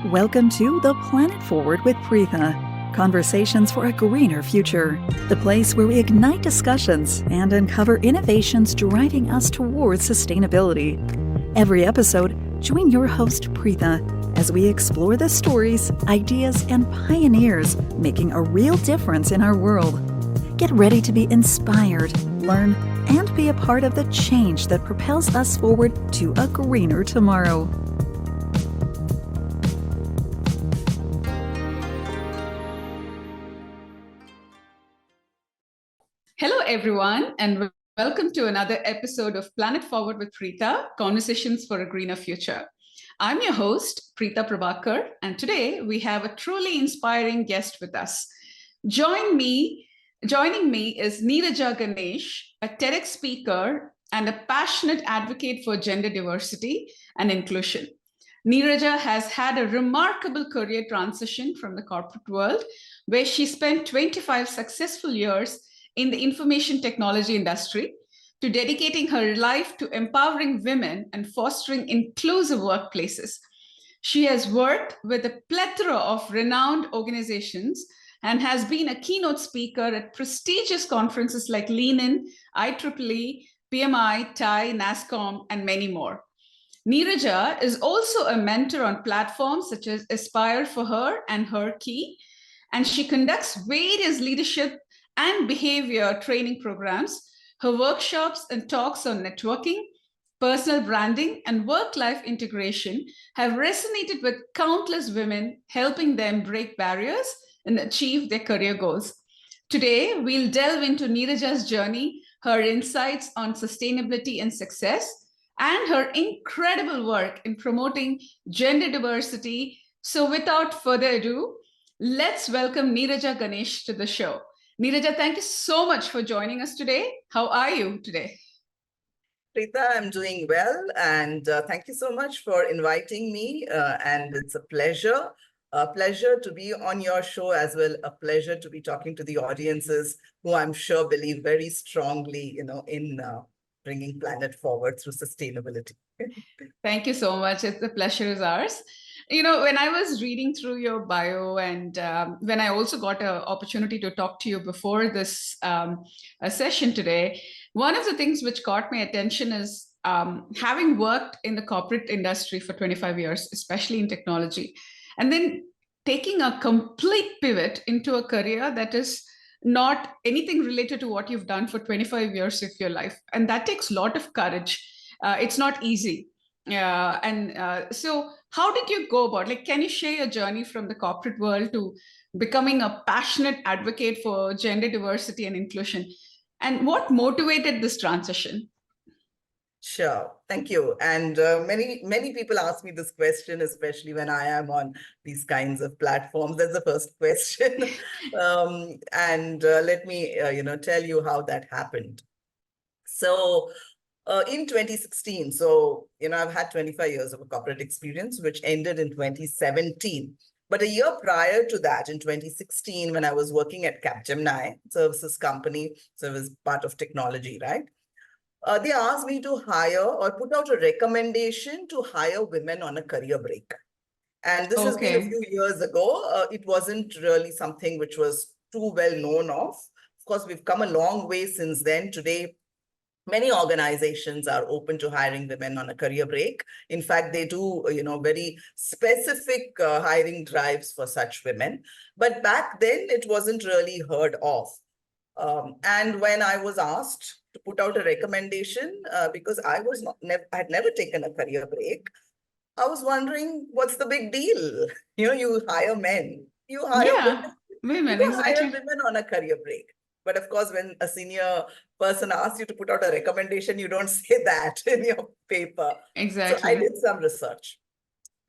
Welcome to The Planet Forward with Preetha, conversations for a greener future, the place where we ignite discussions and uncover innovations driving us towards sustainability. Every episode, join your host Preetha as we explore the stories, ideas, and pioneers making a real difference in our world. Get ready to be inspired, learn, and be a part of the change that propels us forward to a greener tomorrow. Hello, everyone, and welcome to another episode of Planet Forward with Preetha, Conversations for a Greener Future. I'm your host, Preetha Prabhakar, and today we have a truly inspiring guest with us. Joining me is Neeraja Ganesh, a TEDx speaker and a passionate advocate for gender diversity and inclusion. Neeraja has had a remarkable career transition from the corporate world, where she spent 25 successful years in the information technology industry, to dedicating her life to empowering women and fostering inclusive workplaces. She has worked with a plethora of renowned organizations and has been a keynote speaker at prestigious conferences like Lean In, IEEE, PMI, TIE, NASSCOM, and many more. Neeraja is also a mentor on platforms such as Aspire for Her and Her Key, and she conducts various leadership and behavior training programs. Her workshops and talks on networking, personal branding, and work-life integration have resonated with countless women, helping them break barriers and achieve their career goals. Today, we'll delve into Neeraja's journey, her insights on sustainability and success, and her incredible work in promoting gender diversity. So without further ado, let's welcome Neeraja Ganesh to the show. Neeraja, thank you so much for joining us today. How are you today? Preetha, I'm doing well, and thank you so much for inviting me. And it's a pleasure to be on your show as well. A pleasure to be talking to the audiences who I'm sure believe very strongly, in bringing planet forward through sustainability. Thank you so much. The pleasure is ours. When I was reading through your bio and when I also got an opportunity to talk to you before this session today, one of the things which caught my attention is having worked in the corporate industry for 25 years, especially in technology, and then taking a complete pivot into a career that is not anything related to what you've done for 25 years of your life. And that takes a lot of courage. It's not easy. So how did you go about, can you share your journey from the corporate world to becoming a passionate advocate for gender diversity and inclusion? And what motivated this transition? Sure, thank you. And many people ask me this question, especially when I am on these kinds of platforms. That's the first question. Let me, tell you how that happened. So in 2016, I've had 25 years of a corporate experience, which ended in 2017. But a year prior to that, in 2016, when I was working at Capgemini services company, so it was part of technology, right? They asked me to hire or put out a recommendation to hire women on a career break. And this has been a few years ago. It wasn't really something which was too well known of. Of course, we've come a long way since then. Today, many organizations are open to hiring women on a career break. In fact, they do, very specific hiring drives for such women. But back then, it wasn't really heard of. And when I was asked to put out a recommendation, because I had never taken a career break, I was wondering, what's the big deal? You hire men, you hire women, you hire women on a career break. But of course, when a senior person asks you to put out a recommendation, you don't say that in your paper. Exactly. So I did some research.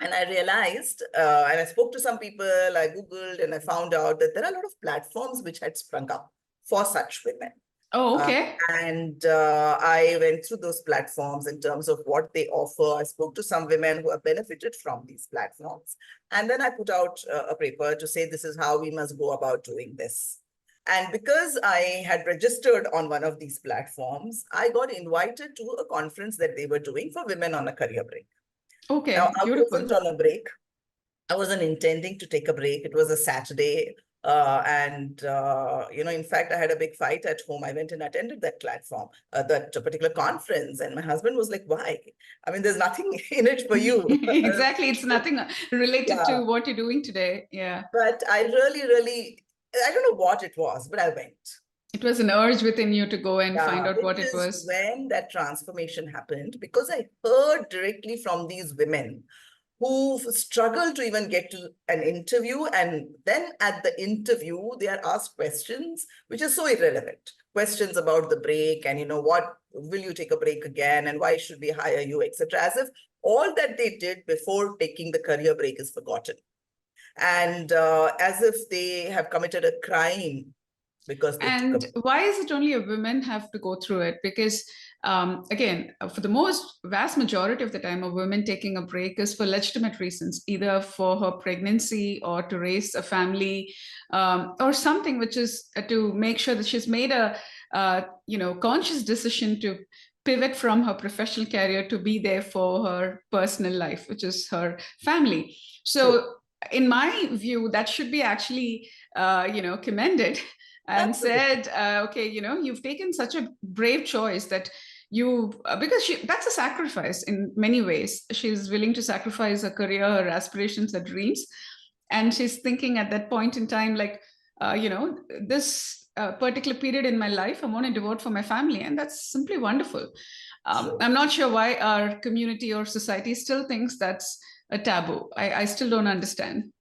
And I realized, and I spoke to some people, I Googled, and I found out that there are a lot of platforms which had sprung up for such women. Oh, okay. I went through those platforms in terms of what they offer. I spoke to some women who have benefited from these platforms. And then I put out a paper to say, this is how we must go about doing this. And because I had registered on one of these platforms, I got invited to a conference that they were doing for women on a career break. Okay, now, beautiful. I wasn't on a break. I wasn't intending to take a break. It was a Saturday. In fact, I had a big fight at home. I went and attended that platform, that particular conference. And my husband was like, why? I mean, there's nothing in it for you. Exactly. It's nothing related Yeah. to what you're doing today. Yeah. But I really, I don't know what it was, but I went. It was an urge within you to go and find Yeah, out it what it is was. when that transformation happened because I heard directly from these women who struggle to even get to an interview. And then at the interview, they are asked questions which are so irrelevant. Questions about the break and, what will you take a break again? And why should we hire you, etc. As if all that they did before taking the career break is forgotten. And as if they have committed a crime because they took a And why is it only a women have to go through it? Because again, for the most vast majority of the time, a woman taking a break is for legitimate reasons, either for her pregnancy or to raise a family, or something which is to make sure that she's made a conscious decision to pivot from her professional career to be there for her personal life, which is her family. So, True. in my view, that should be actually commended and Absolutely. said, okay, you've taken such a brave choice that you, because that's a sacrifice in many ways. She's willing to sacrifice her career, her aspirations, her dreams. And she's thinking at that point in time, like, this particular period in my life, I want to devote for my family. And that's simply wonderful. True. I'm not sure why our community or society still thinks that's a taboo. I still don't understand.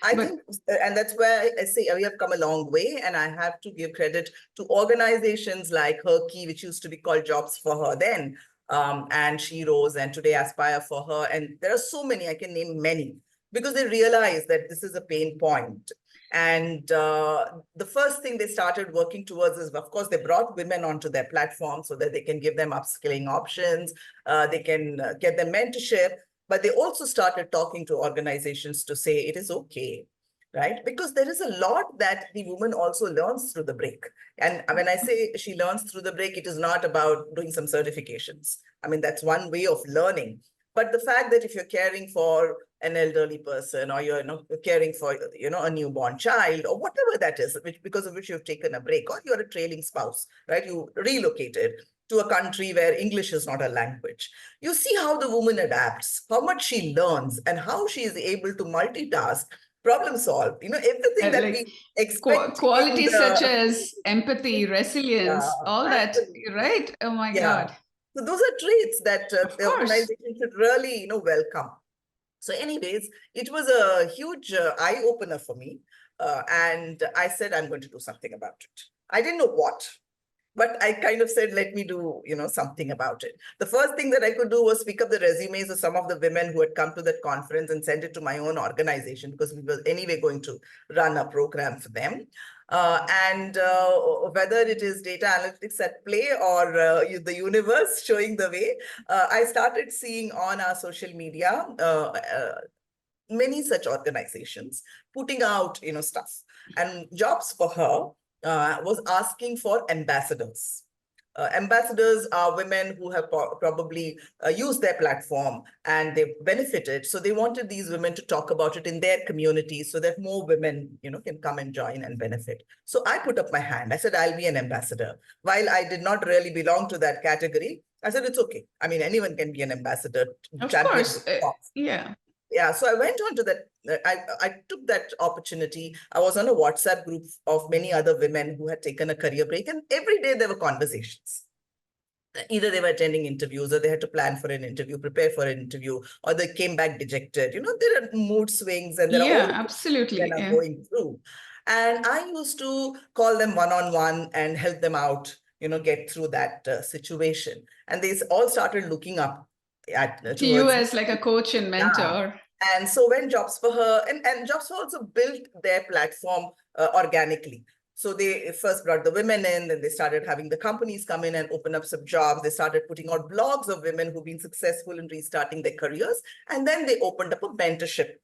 I But think, and that's where I say we have come a long way, and I have to give credit to organizations like Herky, which used to be called Jobs for Her then, and She Rose, and today Aspire for Her. And there are so many, I can name many, because they realize that this is a pain point. And the first thing they started working towards is, of course, they brought women onto their platform so that they can give them upskilling options, they can get them mentorship. But they also started talking to organizations to say it is okay, right? Because there is a lot that the woman also learns through the break. And when I say she learns through the break, it is not about doing some certifications. I mean, that's one way of learning. But the fact that if you're caring for an elderly person or you're caring for a newborn child or whatever that is, because of which you've taken a break, or you're a trailing spouse, right? You relocated to a country where English is not a language. You see how the woman adapts, how much she learns, and how she is able to multitask, problem solve, everything that like we expect in qualities such the, as empathy, resilience, all that, absolutely. right? Oh my Yeah. God. So those are traits that Of the course. organization should really, welcome. So anyways, it was a huge eye opener for me. And I said, I'm going to do something about it. I didn't know what. But I kind of said, let me do, something about it. The first thing that I could do was pick up the resumes of some of the women who had come to that conference and send it to my own organization, because we were anyway going to run a program for them. Whether it is data analytics at play or the universe showing the way, I started seeing on our social media many such organizations putting out stuff, and Jobs for Her was asking for ambassadors. Ambassadors are women who have probably used their platform and they've benefited. So they wanted these women to talk about it in their community so that more women, can come and join and benefit. So I put up my hand. I said, I'll be an ambassador. While I did not really belong to that category, I said, it's okay. I mean, anyone can be an ambassador, Of champion the course. cause. Yeah. Yeah, so I went on to that. I took that opportunity. I was on a WhatsApp group of many other women who had taken a career break, and every day there were conversations. Either they were attending interviews, or they had to plan for an interview, prepare for an interview, or they came back dejected. There are mood swings, and there are all Yeah, the things absolutely. that are Yeah. going through. And I used to call them one-on-one and help them out, get through that situation. And they all started looking up To you towards. as like a coach and Yeah. mentor. And so when Jobs for Her, and Jobs for Her also built their platform organically. So they first brought the women in, then they started having the companies come in and open up some jobs. They started putting out blogs of women who've been successful in restarting their careers. And then they opened up a mentorship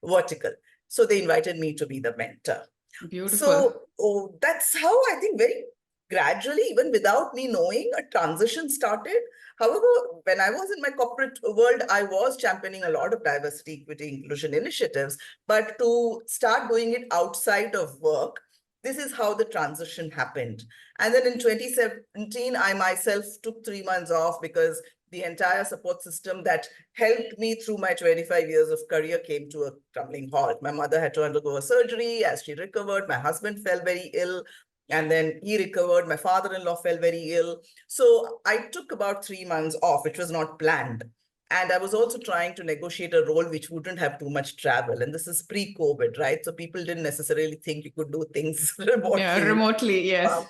vertical. So they invited me to be the mentor. Beautiful. So that's how I think very gradually, even without me knowing, a transition started. However, when I was in my corporate world, I was championing a lot of diversity, equity, inclusion initiatives. But to start doing it outside of work, this is how the transition happened. And then in 2017, I myself took 3 months off because the entire support system that helped me through my 25 years of career came to a crumbling halt. My mother had to undergo a surgery. As she recovered, my husband fell very ill. And then he recovered. My father-in-law fell very ill. So I took about 3 months off, which was not planned. And I was also trying to negotiate a role which wouldn't have too much travel. And this is pre-COVID, right? So people didn't necessarily think you could do things Yeah, remotely. remotely, yes.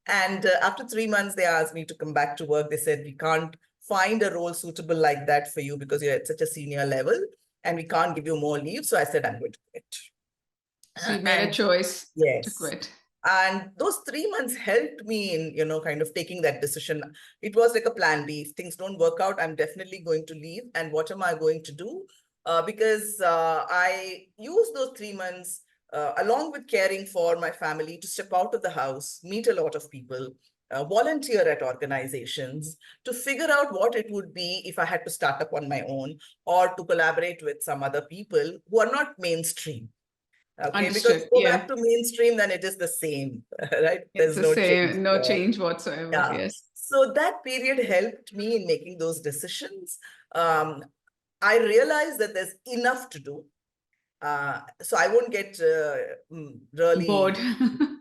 And after 3 months, they asked me to come back to work. They said, we can't find a role suitable like that for you because you're at such a senior level and we can't give you more leave. So I said, I'm going to quit. So you made a And choice to yes. quit. And those 3 months helped me in, kind of taking that decision. It was like a plan B. If things don't work out, I'm definitely going to leave. And what am I going to do? Because I used those 3 months along with caring for my family to step out of the house, meet a lot of people, volunteer at organizations, to figure out what it would be if I had to start up on my own or to collaborate with some other people who are not mainstream. Okay, because Understood. go Yeah. back to mainstream, then it is the same, right? It's There's the no change same, no there. change whatsoever. Yeah. Yes. So that period helped me in making those decisions. I realized that there's enough to do. So I won't get Bored. really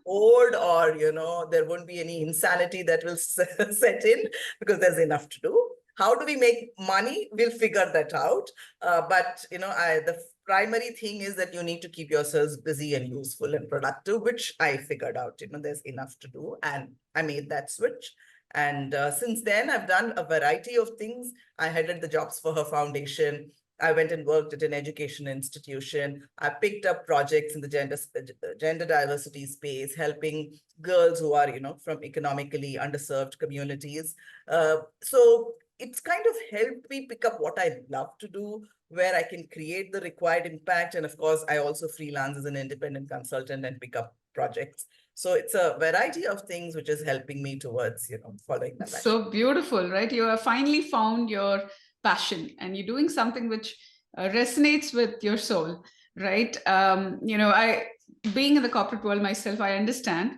bored, or there won't be any insanity that will set in because there's enough to do. How do we make money? We'll figure that out. But the primary thing is that you need to keep yourselves busy and useful and productive, which I figured out. There's enough to do, and I made that switch. And since then, I've done a variety of things. I headed the Jobs for Her Foundation. I went and worked at an education institution. I picked up projects in the gender diversity space, helping girls who are, from economically underserved communities. So it's kind of helped me pick up what I love to do, where I can create the required impact. And of course, I also freelance as an independent consultant and pick up projects. So it's a variety of things which is helping me towards, following my passion. So beautiful, right? You have finally found your passion and you're doing something which resonates with your soul, right? I, being in the corporate world myself, I understand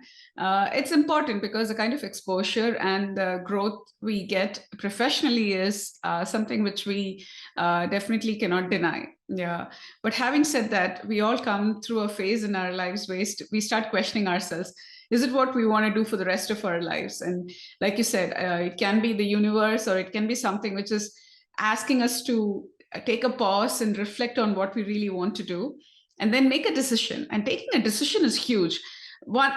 it's important because the kind of exposure and the growth we get professionally is something which we definitely cannot deny. Yeah. But having said that, we all come through a phase in our lives where we start questioning ourselves. Is it what we want to do for the rest of our lives? And like you said, it can be the universe, or it can be something which is asking us to take a pause and reflect on what we really want to do and then make a decision. And taking a decision is huge. One,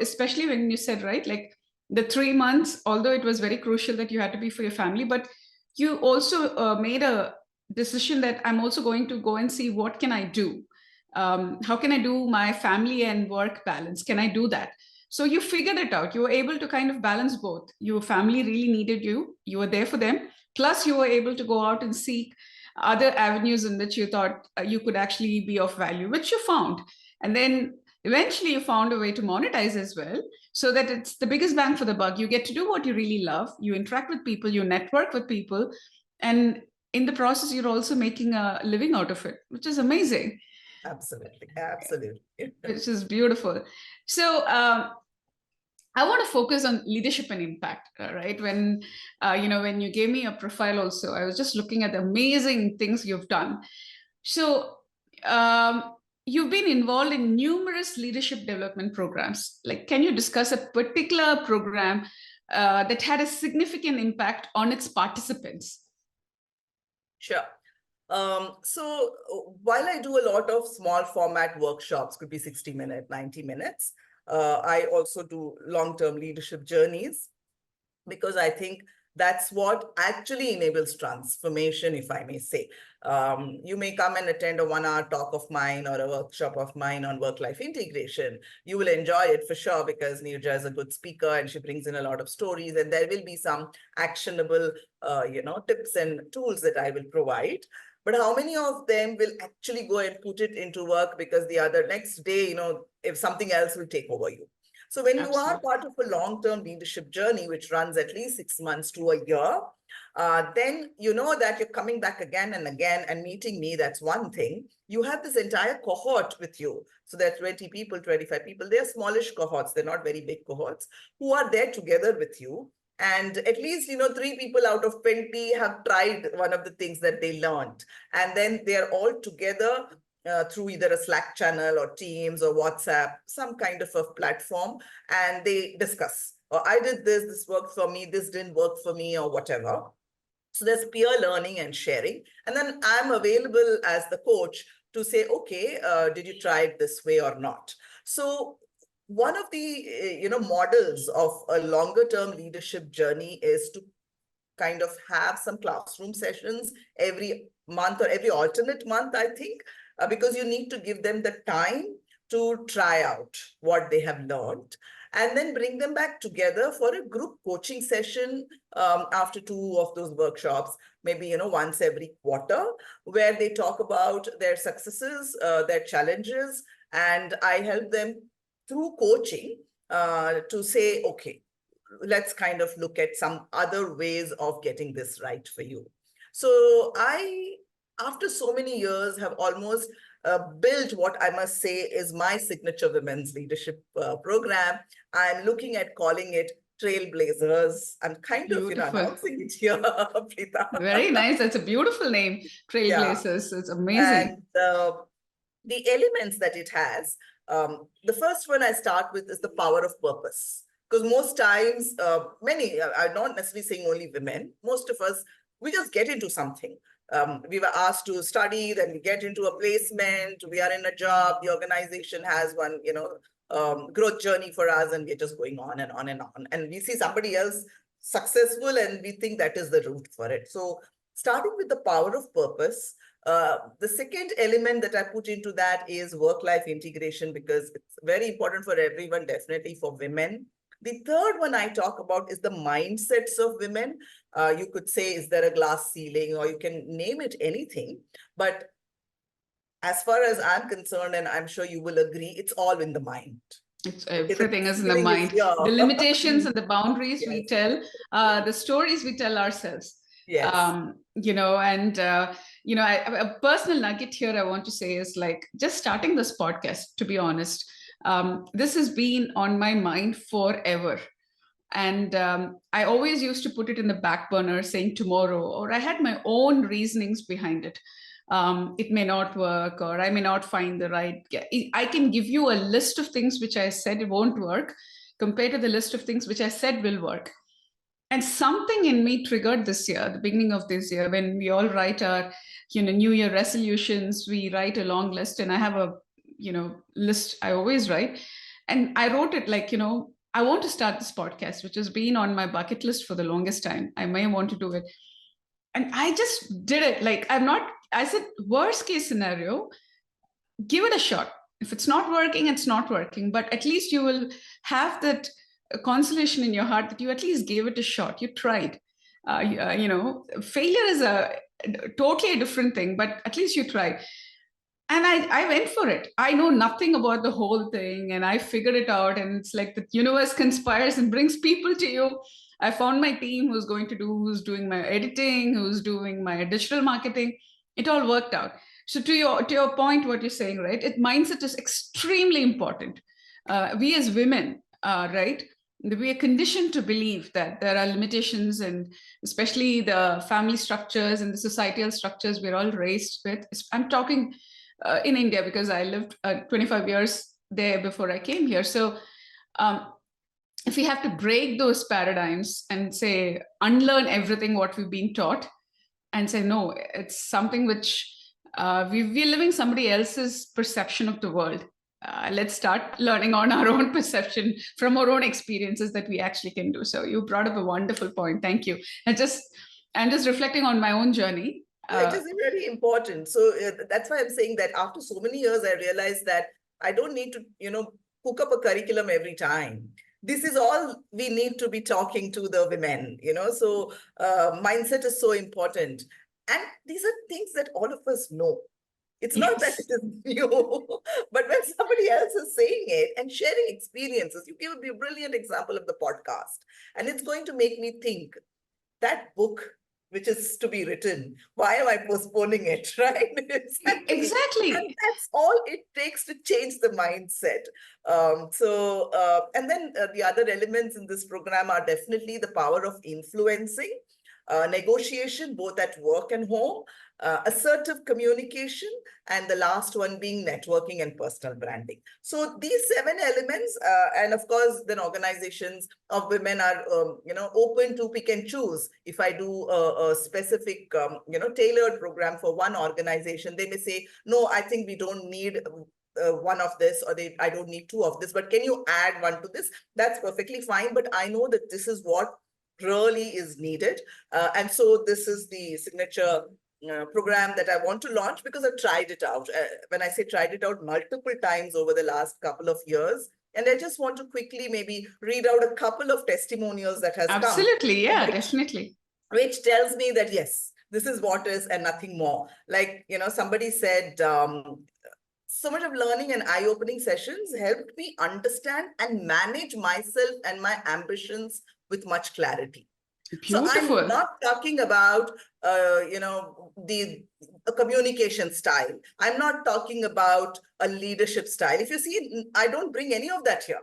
especially when you said, right, like the 3 months, although it was very crucial that you had to be for your family, but you also made a decision that I'm also going to go and see what can I do. How can I do my family and work balance? Can I do that? So you figured it out. You were able to kind of balance both. Your family really needed you. You were there for them. Plus, you were able to go out and seek other avenues in which you thought you could actually be of value, which you found. And then eventually you found a way to monetize as well, so that it's the biggest bang for the buck. You get to do what you really love. You interact with people, you network with people. And in the process, you're also making a living out of it, which is amazing. Absolutely. Absolutely. Which is beautiful. So I want to focus on leadership and impact, right? When you gave me a profile also, I was just looking at the amazing things you've done. So you've been involved in numerous leadership development programs. Like, can you discuss a particular program that had a significant impact on its participants? Sure. So while I do a lot of small format workshops, could be 60 minutes, 90 minutes, I also do long-term leadership journeys, because I think that's what actually enables transformation, if I may say. You may come and attend a 1-hour talk of mine or a workshop of mine on work-life integration. You will enjoy it for sure, because Neeraja is a good speaker and she brings in a lot of stories, and there will be some actionable, tips and tools that I will provide. But how many of them will actually go and put it into work, because the next day, if something else will take over you. So when you are Absolutely. part of a long-term leadership journey, which runs at least 6 months to a year, then you know that you're coming back again and again and meeting me. That's one thing. You have this entire cohort with you. So there are 20 people, 25 people. They're smallish cohorts. They're not very big cohorts who are there together with you. And at least, 3 people out of 20 have tried one of the things that they learned. And then they're all together through either a Slack channel or Teams or WhatsApp, some kind of a platform, and they discuss. Or I did this, this worked for me, this didn't work for me, or whatever. So there's peer learning and sharing. And then I'm available as the coach to say, okay, did you try it this way or not? So one of the models of a longer term leadership journey is to kind of have some classroom sessions every month or every alternate month, I think, because you need to give them the time to try out what they have learned and then bring them back together for a group coaching session after 2 of those workshops, maybe, once every quarter, where they talk about their successes, their challenges, and I help them through coaching to say, okay, let's kind of look at some other ways of getting this right for you. So I, after so many years, have almost built what I must say is my signature women's leadership program. I'm looking at calling it Trailblazers. I'm kind of, Beautiful. announcing it here, Preetha. Very nice. That's a beautiful name. Yeah. Trailblazers. It's amazing. And the elements that it has, the first one I start with is the power of purpose. Because most times, many, I'm not necessarily saying only women, most of us, we just get into something. We were asked to study, then we get into a placement, we are in a job, the organization has one, growth journey for us, and we're just going on and on and on. And we see somebody else successful, and we think that is the route for it. So starting with the power of purpose, the second element that I put into that is work-life integration, because it's very important for everyone, definitely for women. The third one I talk about is the mindsets of women. You could say, is there a glass ceiling, or you can name it anything. But as far as I'm concerned, and I'm sure you will agree, it's all in the mind. It's Okay, the everything is in the ceiling is mind. here. The limitations and the boundaries Yes. we tell, the stories we tell ourselves. Yes. A personal nugget here I want to say is, like, just starting this podcast, to be honest, this has been on my mind forever. And I always used to put it in the back burner, saying tomorrow, or I had my own reasonings behind it. It may not work, or I may not find the right. I can give you a list of things which I said it won't work compared to the list of things which I said will work. And something in me triggered this year, the beginning of this year, when we all write our, New Year resolutions, we write a long list, and I have a, list I always write. And I wrote it like, I want to start this podcast, which has been on my bucket list for the longest time. I may want to do it. And I just did it. Like, I said, worst case scenario, give it a shot. If it's not working, it's not working. But at least you will have that consolation in your heart that you at least gave it a shot. You tried. Failure is totally a different thing, but at least you tried. And I went for it. I know nothing about the whole thing, and I figured it out. And it's like the universe conspires and brings people to you. I found my team who's doing my editing, who's doing my digital marketing. It all worked out. So to your point, what you're saying, right? Mindset is extremely important. We as women, right? We are conditioned to believe that there are limitations, and especially the family structures and the societal structures we're all raised with. I'm talking in India, because I lived 25 years there before I came here. So if we have to break those paradigms and say, unlearn everything what we've been taught, and say, no, it's something which we're living somebody else's perception of the world. Let's start learning on our own perception from our own experiences that we actually can do. So you brought up a wonderful point. Thank you. I'm just reflecting on my own journey. It is very important. So that's why I'm saying that after so many years, I realized that I don't need to, cook up a curriculum every time. This is all we need to be talking to the women, so mindset is so important. And these are things that all of us know. It's not that Yes. it is new, but when somebody else is saying it and sharing experiences, you give me a brilliant example of the podcast, and it's going to make me think that book which is to be written, why am I postponing it, right? Exactly. And Exactly. that's all it takes to change the mindset. And then the other elements in this program are definitely the power of influencing, negotiation, both at work and home, assertive communication, and the last one being networking and personal branding. So these 7 elements, and of course, then organizations of women are, open to pick and choose. If I do a specific, tailored program for one organization, they may say, no, I think we don't need one of this, or I don't need 2 of this, but can you add 1 to this? That's perfectly fine. But I know that this is what really is needed. And so this is the signature program that I want to launch, because I've tried it out. When I say tried it out, multiple times over the last couple of years. And I just want to quickly maybe read out a couple of testimonials that has come, Absolutely. Yeah, which, definitely. which tells me that, yes, this is what is and nothing more. Like, somebody said, so much of learning and eye-opening sessions helped me understand and manage myself and my ambitions with much clarity. So I'm Beautiful. not talking about, the a communication style. I'm not talking about a leadership style. If you see, I don't bring any of that here.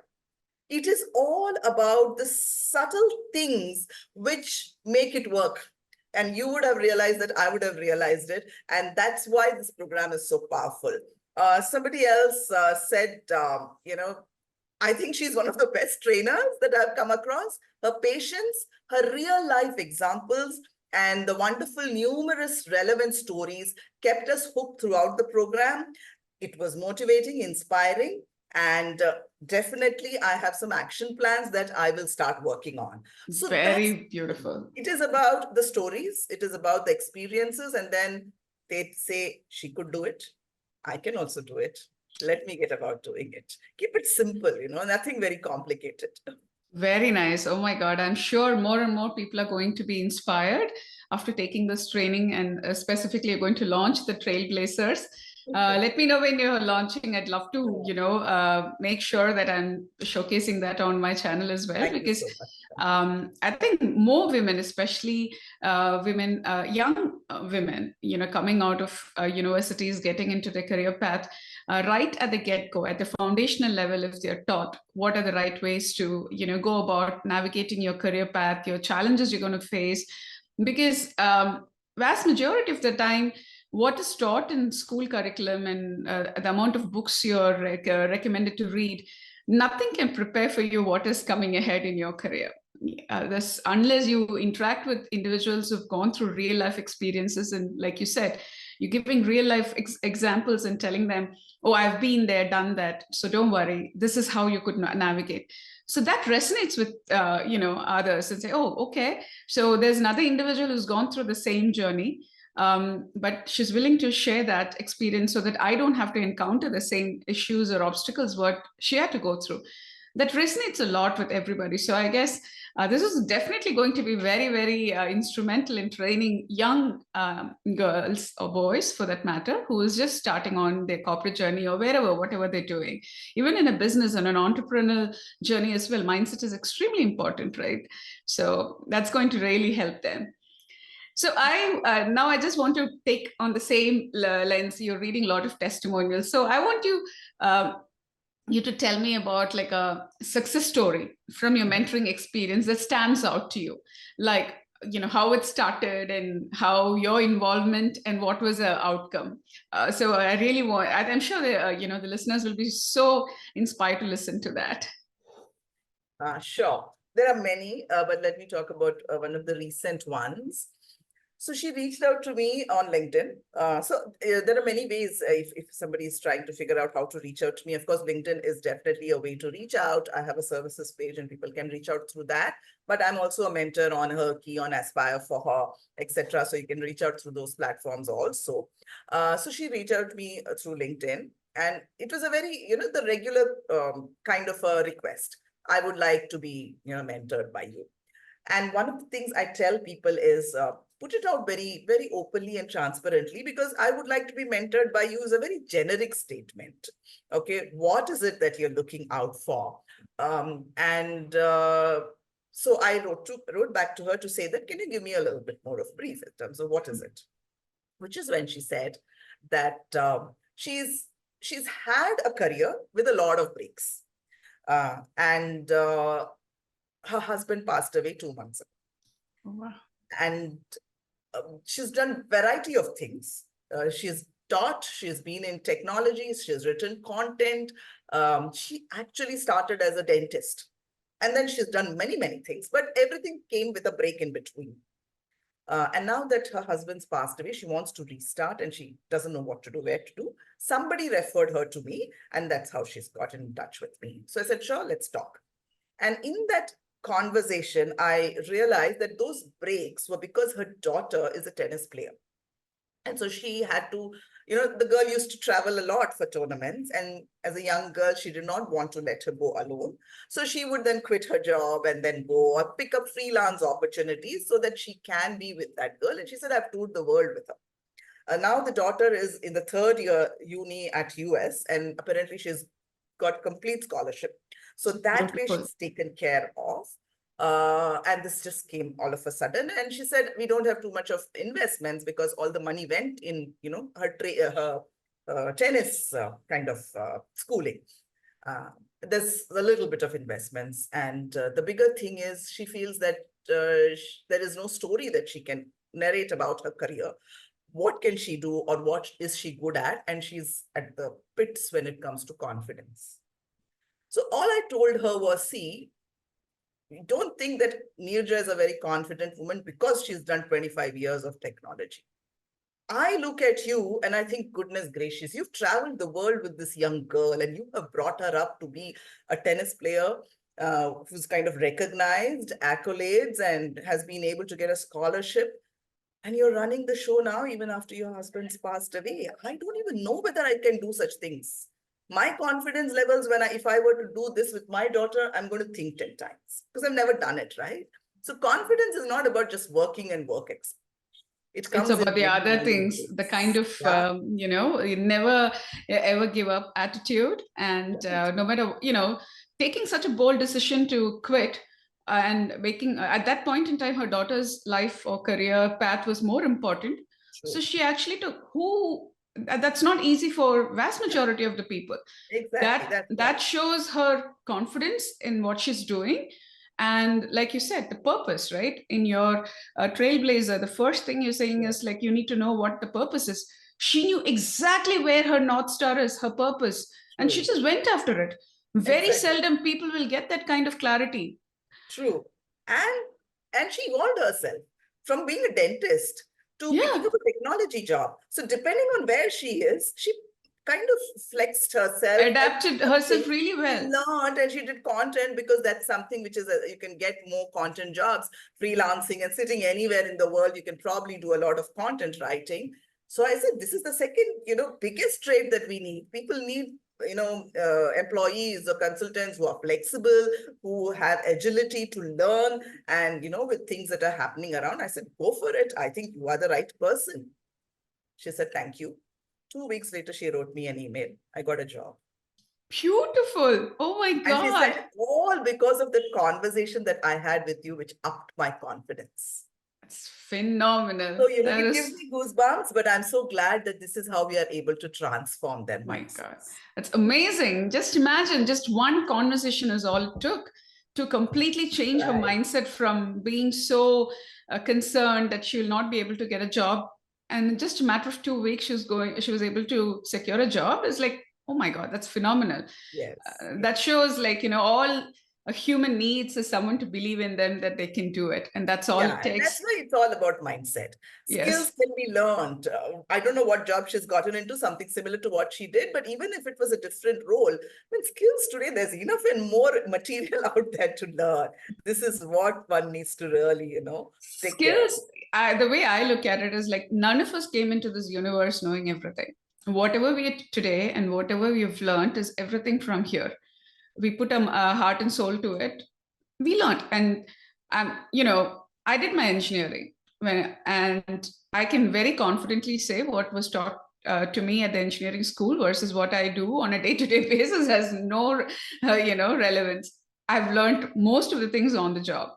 It is all about the subtle things which make it work. And you would have realized that, I would have realized it. And that's why this program is so powerful. Somebody else said, I think she's one of the best trainers that I've come across. Her patience, her real life examples, and the wonderful, numerous relevant stories kept us hooked throughout the program. It was motivating, inspiring, and definitely I have some action plans that I will start working on. So that's, Very beautiful. it is about the stories, it is about the experiences, and then they say, she could do it, I can also do it. Let me get about doing it. Keep it simple, nothing very complicated. Very nice. Oh my God. I'm sure more and more people are going to be inspired after taking this training, and specifically are going to launch the Trailblazers. Let me know when you're launching. I'd love to, make sure that I'm showcasing that on my channel as well, Thank you because so much. I think more women, especially women, young women, coming out of universities, getting into their career path, right at the get-go, at the foundational level, if they're taught what are the right ways to, go about navigating your career path, your challenges you're going to face, because vast majority of the time, what is taught in school curriculum and the amount of books you're recommended to read, nothing can prepare for you what is coming ahead in your career. Unless you interact with individuals who've gone through real life experiences, and like you said, you're giving real life examples and telling them, oh, I've been there, done that, so don't worry, this is how you could navigate. So that resonates with others, and say, oh, okay, so there's another individual who's gone through the same journey, but she's willing to share that experience so that I don't have to encounter the same issues or obstacles what she had to go through. That resonates a lot with everybody. So I guess this is definitely going to be very, very instrumental in training young girls or boys, for that matter, who is just starting on their corporate journey or wherever, whatever they're doing. Even in a business and an entrepreneurial journey as well, mindset is extremely important, right? So that's going to really help them. So now I just want to take on the same lens. You're reading a lot of testimonials, so I want you to tell me about like a success story from your mentoring experience that stands out to you, like how it started and how your involvement and what was the outcome. So I really want, I'm sure that, the listeners will be so inspired to listen to that. Sure. There are many, but let me talk about one of the recent ones. So she reached out to me on LinkedIn. There are many ways if somebody is trying to figure out how to reach out to me. Of course, LinkedIn is definitely a way to reach out. I have a services page and people can reach out through that. But I'm also a mentor on Her Key, on Aspire for Her, etc. So you can reach out through those platforms also. So she reached out to me through LinkedIn. And it was a very, the regular kind of a request. I would like to be, mentored by you. And one of the things I tell people is, put it out very, very openly and transparently, because I would like to be mentored by you is a very generic statement. Okay, what is it that you're looking out for? So I wrote back to her to say that, can you give me a little bit more of brief in terms of what is it? Which is when she said that she's had a career with a lot of breaks. And her husband passed away 2 months ago. Oh, wow. And she's done variety of things. She's taught, she's been in technology, she's written content. She actually started as a dentist. And then she's done many, many things, but everything came with a break in between. And now that her husband's passed away, she wants to restart and she doesn't know what to do, where to do. Somebody referred her to me, and that's how she's gotten in touch with me. So I said, sure, let's talk. And in that conversation, I realized that those breaks were because her daughter is a tennis player. And so she had to, the girl used to travel a lot for tournaments. And as a young girl, she did not want to let her go alone. So she would then quit her job and then go or pick up freelance opportunities so that she can be with that girl. And she said, I've toured the world with her. Now the daughter is in the third year uni at US, and apparently she's got complete scholarship. So that way she's taken care of. And this just came all of a sudden. And she said, we don't have too much of investments because all the money went in, her tennis kind of schooling. There's a little bit of investments. And the bigger thing is she feels that there is no story that she can narrate about her career. What can she do, or what is she good at? And she's at the pits when it comes to confidence. So all I told her was, see, don't think that Neeraja is a very confident woman because she's done 25 years of technology. I look at you and I think, goodness gracious, you've traveled the world with this young girl and you have brought her up to be a tennis player who's kind of recognized, accolades, and has been able to get a scholarship. And you're running the show now, even after your husband's passed away. I don't even know whether I can do such things. My confidence levels, if I were to do this with my daughter, I'm going to think 10 times because I've never done it, right? So confidence is not about just working and work experience. It's about the other things, the kind of, you never ever give up attitude. And no matter, taking such a bold decision to quit and making, at that point in time, her daughter's life or career path was more important. True. So she actually took that's not easy for vast majority of the people. Exactly. That shows her confidence in what she's doing. And like you said, the purpose, right? In your trailblazer, the first thing you're saying is like, you need to know what the purpose is. She knew exactly where her North Star is, her purpose. True. And she just went after it. Very seldom people will get that kind of clarity. True. And she evolved herself from being a dentist to picking up a technology job. So depending on where she is, she kind of flexed herself, adapted herself really well. Learned, and she did content because that's something which is you can get more content jobs, freelancing, and sitting anywhere in the world, you can probably do a lot of content writing. So I said, this is the second, biggest trait that we need. People need, employees or consultants who are flexible, who have agility to learn, and, with things that are happening around. I said, go for it. I think you are the right person. She said, thank you. 2 weeks later, she wrote me an email. I got a job. Beautiful. Oh my God. And she said, all because of the conversation that I had with you, which upped my confidence. It's phenomenal. So, it gives me goosebumps, but I'm so glad that this is how we are able to transform them. My God, that's amazing. Just imagine, just one conversation is all it took to completely change her mindset from being so concerned that she will not be able to get a job. And in just a matter of 2 weeks, she was able to secure a job. It's like, oh my God, that's phenomenal. Yes. That shows like, all a human needs is someone to believe in them that they can do it. And that's all it takes. That's why it's all about mindset. Skills can be learned. I don't know what job she's gotten into, something similar to what she did, but even if it was a different role, skills today, there's enough and more material out there to learn. This is what one needs to really, take skills. The way I look at it is like, none of us came into this universe knowing everything. Whatever we are today and whatever we've learned is everything from here. We put a heart and soul to it. We learned. And, I did my engineering. and I can very confidently say what was taught to me at the engineering school versus what I do on a day-to-day basis has no, relevance. I've learned most of the things on the job.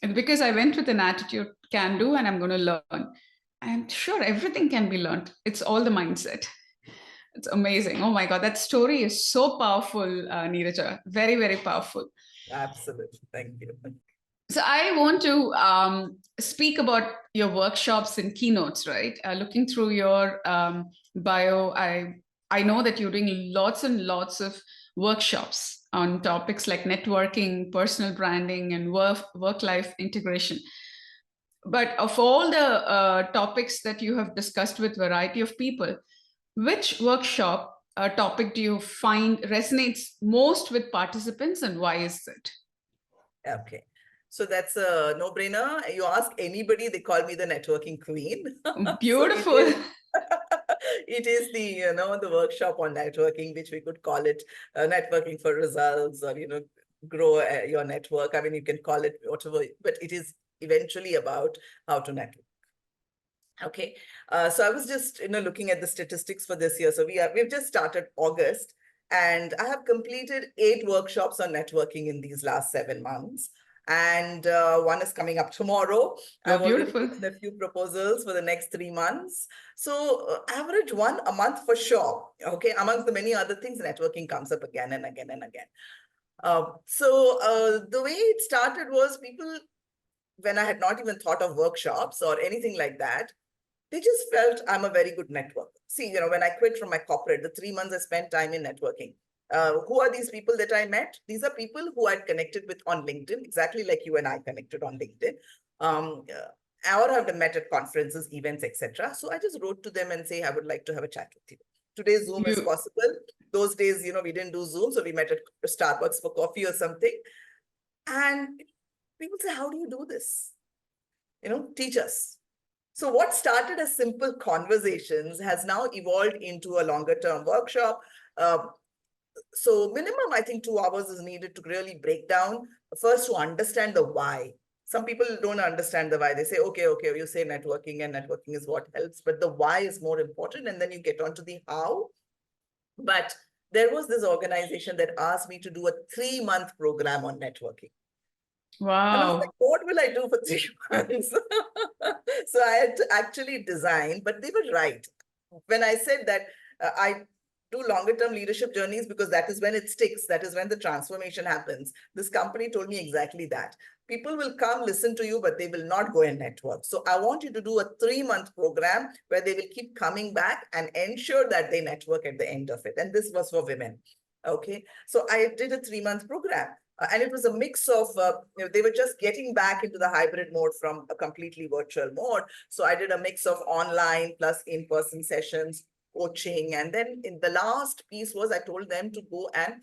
And because I went with an attitude, can do, and I'm going to learn. I'm sure everything can be learned. It's all the mindset. It's amazing. Oh my God, that story is so powerful, Neeraja. Very, very powerful. Absolutely. Thank you. So I want to speak about your workshops and keynotes, right? Looking through your bio, I know that you're doing lots and lots of workshops on topics like networking, personal branding, and work-life integration. But of all the topics that you have discussed with variety of people, which workshop topic do you find resonates most with participants, and why is it? Okay. So that's a no-brainer. You ask anybody, they call me the networking queen. Beautiful. So it is the, the workshop on networking, which we could call it networking for results, or, grow your network. I mean, you can call it whatever, but it is eventually about how to network. Okay. So I was just, looking at the statistics for this year. So we've just started August, and I have completed 8 workshops on networking in these last 7 months. And one is coming up tomorrow. Oh, I've already beautiful. given a few proposals for the next 3 months. So average one a month for sure. Okay. Amongst the many other things, networking comes up again and again and again. So the way it started was people, when I had not even thought of workshops or anything like that, they just felt I'm a very good networker. See, when I quit from my corporate, the 3 months I spent time in networking. Who are these people that I met? These are people who I'd connected with on LinkedIn, exactly like you and I connected on LinkedIn. Or have met at conferences, events, etc. So I just wrote to them and say, I would like to have a chat with you. Today, Zoom is possible. Those days, we didn't do Zoom. So we met at Starbucks for coffee or something. And people say, how do you do this? Teach us. So what started as simple conversations has now evolved into a longer term workshop. So minimum, I think 2 hours is needed to really break down. First, to understand the why. Some people don't understand the why. They say, okay, you say networking and networking is what helps, but the why is more important. And then you get onto the how. But there was this organization that asked me to do a 3-month program on networking. Wow. And I was like, what will I do for 3 months? So I had to actually design, but they were right. When I said that I do longer term leadership journeys because that is when it sticks, that is when the transformation happens. This company told me exactly that. People will come listen to you, but they will not go and network. So I want you to do a 3-month program where they will keep coming back and ensure that they network at the end of it. And this was for women. Okay. So I did a 3-month program. And it was a mix of, they were just getting back into the hybrid mode from a completely virtual mode. So I did a mix of online plus in-person sessions, coaching. And then in the last piece was I told them to go and,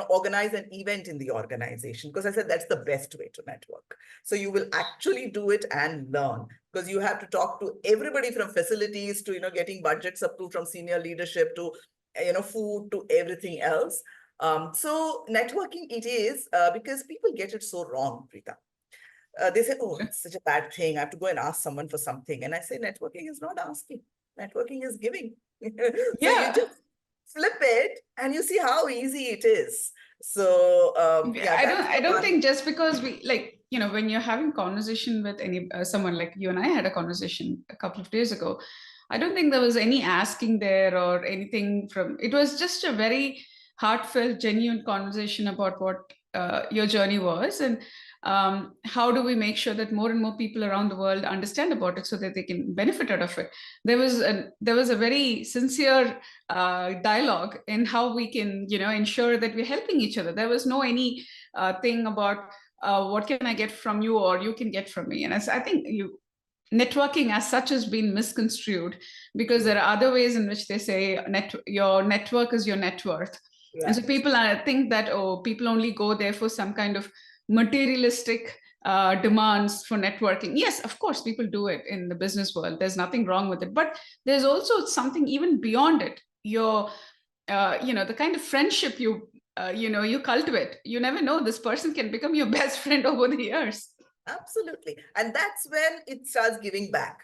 organize an event in the organization, because I said that's the best way to network. So you will actually do it and learn, because you have to talk to everybody from facilities to, getting budgets approved from senior leadership to, food to everything else. So networking it is, because people get it so wrong, Preetha. They say, oh, it's such a bad thing. I have to go and ask someone for something. And I say, networking is not asking. Networking is giving. So you just flip it and you see how easy it is. So I don't think just because we when you're having conversation with someone, like you and I had a conversation a couple of days ago, I don't think there was any asking there or anything it was just a very heartfelt, genuine conversation about what your journey was, and how do we make sure that more and more people around the world understand about it so that they can benefit out of it. There was a very sincere dialogue in how we can ensure that we're helping each other. There was no any thing about what can I get from you or you can get from me. And I think networking as such has been misconstrued, because there are other ways in which they say your network is your net worth. Right. And so people think that, people only go there for some kind of materialistic demands for networking. Yes, of course, people do it in the business world. There's nothing wrong with it. But there's also something even beyond it. Your, the kind of friendship you cultivate. You never know, this person can become your best friend over the years. Absolutely. And that's when it starts giving back.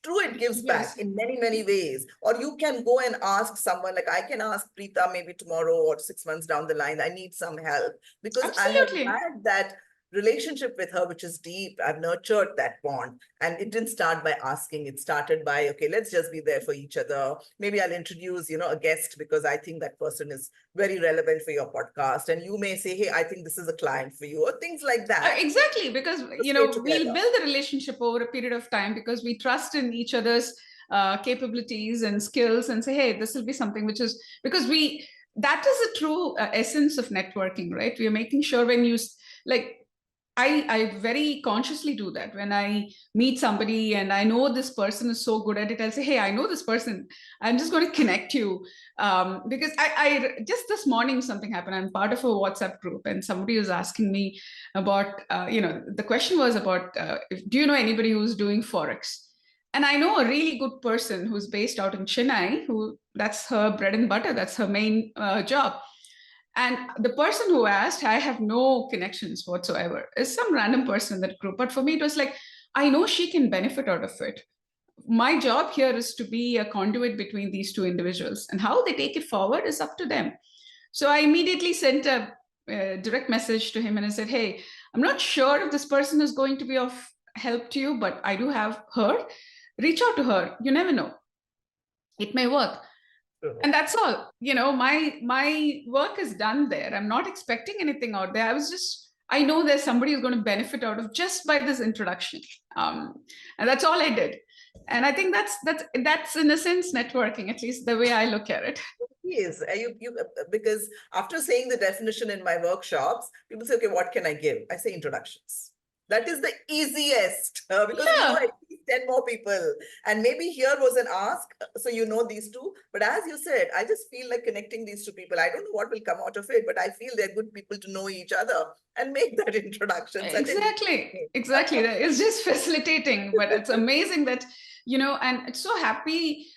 True, it gives back Yes, in many, many ways. Or you can go and ask someone, like I can ask Preetha maybe tomorrow or 6 months down the line, I need some help because I have absolutely. had that relationship with her, which is deep. I've nurtured that bond. And it didn't start by asking. It started by, okay, let's just be there for each other. Maybe I'll introduce, a guest because I think that person is very relevant for your podcast. And you may say, hey, I think this is a client for you, or things like that. Exactly, because Stay we'll together. build the relationship over a period of time because we trust in each other's capabilities and skills, and say, hey, this will be something which is because we that is a true essence of networking, right? We are making sure when like I very consciously do that when I meet somebody and I know this person is so good at it. I'll say, hey, I know this person. I'm just going to connect you. Because I just this morning something happened. I'm part of a WhatsApp group and somebody was asking me about, the question was about, do you know anybody who's doing Forex? And I know a really good person who's based out in Chennai, who that's her bread and butter. That's her main job. And the person who asked, I have no connections whatsoever, is some random person in that group. But for me, it was like, I know she can benefit out of it. My job here is to be a conduit between these two individuals, and how they take it forward is up to them. So I immediately sent a direct message to him and I said, hey, I'm not sure if this person is going to be of help to you, but I do have her. Reach out to her. You never know. It may work. And that's all. My work is done there. I'm not expecting anything out there. I know there's somebody who's going to benefit out of just by this introduction. And that's all I did. And I think that's in a sense networking, at least the way I look at it. Yes, because after saying the definition in my workshops, people say, okay, what can I give? I say introductions. That is the easiest because we know Yeah, at least 10 more people. And maybe here was an ask, so you know these two. But as you said, I just feel like connecting these two people. I don't know what will come out of it, but I feel they're good people to know each other and make that introduction. Such an exactly. easy Exactly. It's just facilitating, but it's amazing that, and it's so happy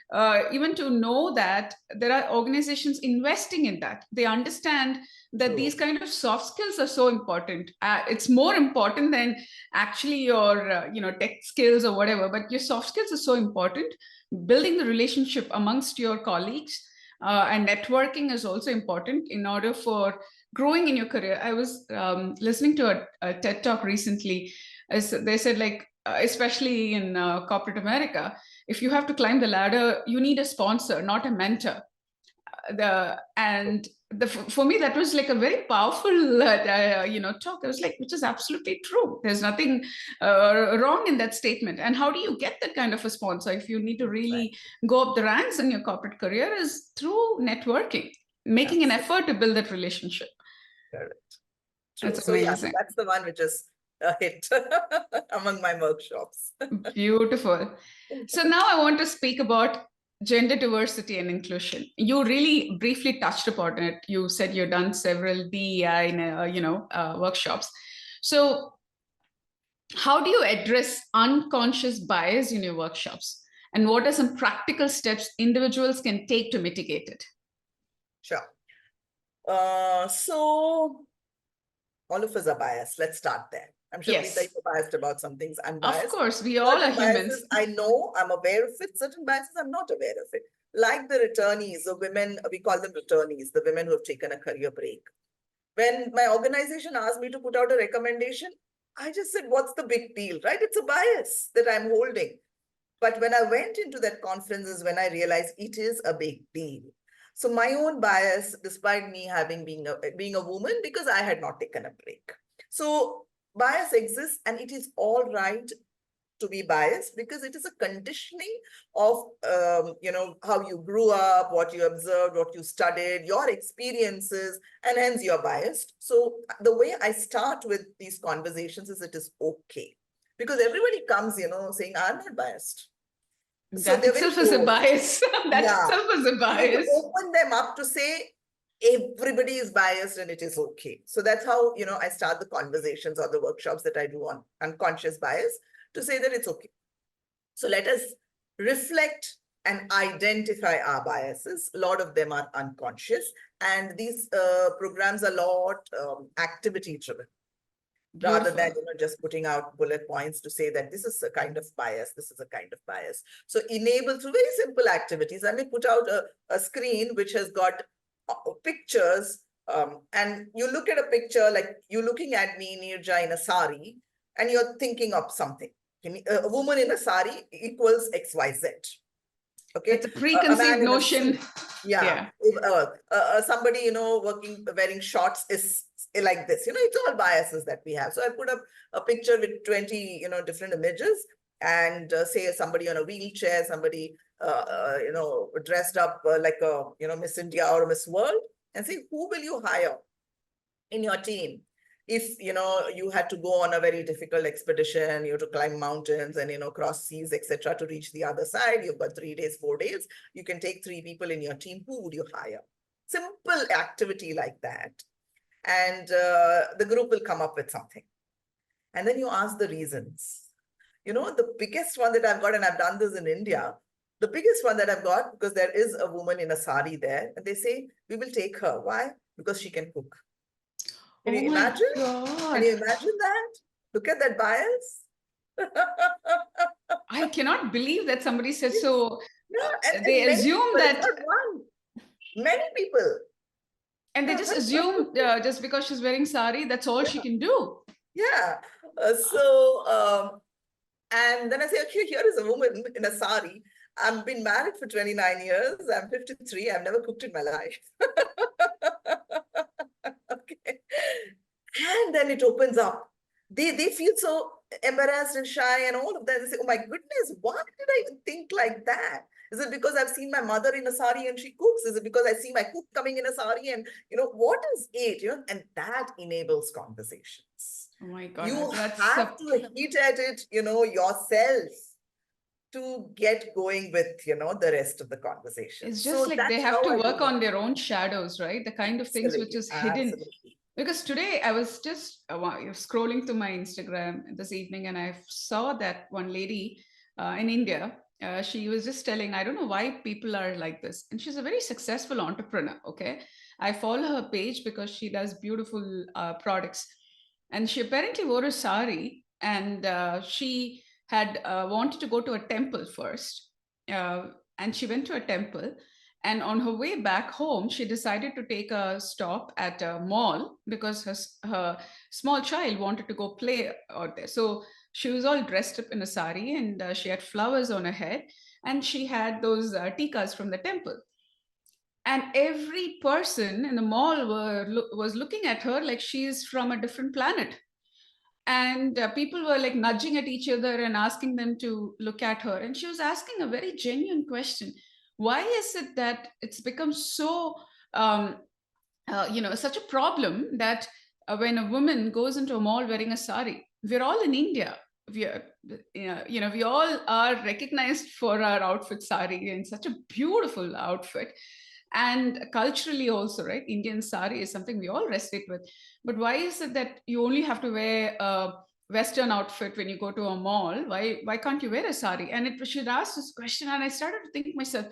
even to know that there are organizations investing in that. They understand that these True. kind of soft skills are so important. It's more important than actually your, tech skills or whatever, but your soft skills are so important. Building the relationship amongst your colleagues and networking is also important in order for growing in your career. I was listening to a TED talk recently. As they said, like, especially in corporate America, if you have to climb the ladder, you need a sponsor, not a mentor. For me, that was like a very powerful, talk. I was like, which is absolutely true. There's nothing wrong in that statement. And how do you get that kind of a sponsor if you need to Right. really go up the ranks in your corporate career? Is through networking, making an Absolutely. effort to build that relationship. Correct. True. That's So yeah, amazing. that's the one which is a hit among my workshops. Beautiful. So now I want to speak about gender diversity and inclusion. You really briefly touched upon it. You said you've done several DEI workshops. So how do you address unconscious bias in your workshops? And what are some practical steps individuals can take to mitigate it? Sure. So all of us are biased. Let's start there. I'm sure Preetha, Yes, you're biased about some things. I'm of biased. course, we all are Certain humans. biases I know, I'm aware of it. Certain biases I'm not aware of it. Like the returnees, the women, we call them returnees, the women who have taken a career break. When my organization asked me to put out a recommendation, I just said, what's the big deal, right? It's a bias that I'm holding. But when I went into that conference is when I realized it is a big deal. So my own bias, despite me having being a woman, because I had not taken a break. So bias exists and it is all right to be biased because it is a conditioning of how you grew up, what you observed, what you studied, your experiences, and hence you're biased. So the way I start with these conversations is it is okay because everybody comes saying I'm not biased, so That they're very itself is a closed. bias. That Yeah. itself is a You have to bias. open them up to say everybody is biased and it is okay. So that's how, I start the conversations or the workshops that I do on unconscious bias to say that it's okay. So let us reflect and identify our biases. A lot of them are unconscious and these programs are a lot activity driven. rather than Beautiful. just putting out bullet points to say that this is a kind of bias, this is a kind of bias. So enable through very simple activities. I may put out a screen which has got pictures, and you look at a picture like you're looking at me, Neeraja, in a sari, and you're thinking of something. A woman in a sari equals XYZ. Okay, That's a a man preconceived in a notion. suit, yeah. Yeah. Somebody wearing shorts is like this. It's all biases that we have. So I put up a picture with 20 different images, and say somebody on a wheelchair, somebody dressed up like a Miss India or Miss World, and say who will you hire in your team if you had to go on a very difficult expedition, you have to climb mountains and cross seas, etc., to reach the other side. You've got 3 days, 4 days. You can take 3 people in your team. Who would you hire? Simple activity like that, and the group will come up with something. And then you ask the reasons. The biggest one that I've got, and I've done this in India, the biggest one that I've got, because there is a woman in a sari there, and they say, we will take her. Why? Because she can cook. Can Oh you my imagine? Can God. you imagine that? Look at that bias. I cannot believe that somebody said so. Yeah, and They many assume people, it's that, not one. Many people. and they just assume just because she's wearing sari, that's all she can do. Yeah. And then I say, okay, here is a woman in a sari. I've been married for 29 years. I'm 53. I've never cooked in my life. Okay. And then it opens up. They feel so embarrassed and shy and all of that. They say, oh my goodness, why did I even think like that? Is it because I've seen my mother in a sari and she cooks? Is it because I see my cook coming in a sari and, what is it? And that enables conversations. Oh my You God, that's have to hit at it, yourself to get going with, the rest of the conversation. it's just So like they that's have how to I do work it. on their own shadows, right? The kind of things which Absolutely, is hidden. absolutely. Because today I was just scrolling through my Instagram this evening, and I saw that one lady in India. She was just telling, I don't know why people are like this. And she's a very successful entrepreneur. Okay. I follow her page because she does beautiful products. And she apparently wore a sari, and she had wanted to go to a temple first. Uh, and she went to a temple, and on her way back home, she decided to take a stop at a mall because her small child wanted to go play out there. So she was all dressed up in a sari, and she had flowers on her head, and she had those tikas from the temple. And every person in the mall was looking at her like she's from a different planet. And people were like nudging at each other and asking them to look at her. And she was asking a very genuine question. Why is it that it's become so um, such a problem that when a woman goes into a mall wearing a sari, we're all in India, we are, we all are recognized for our outfit, sari, and such a beautiful outfit. And culturally also, right, Indian sari is something we all resonate with. But why is it that you only have to wear a Western outfit when you go to a mall? Why can't you wear a sari? And it should ask this question, and I started to think myself,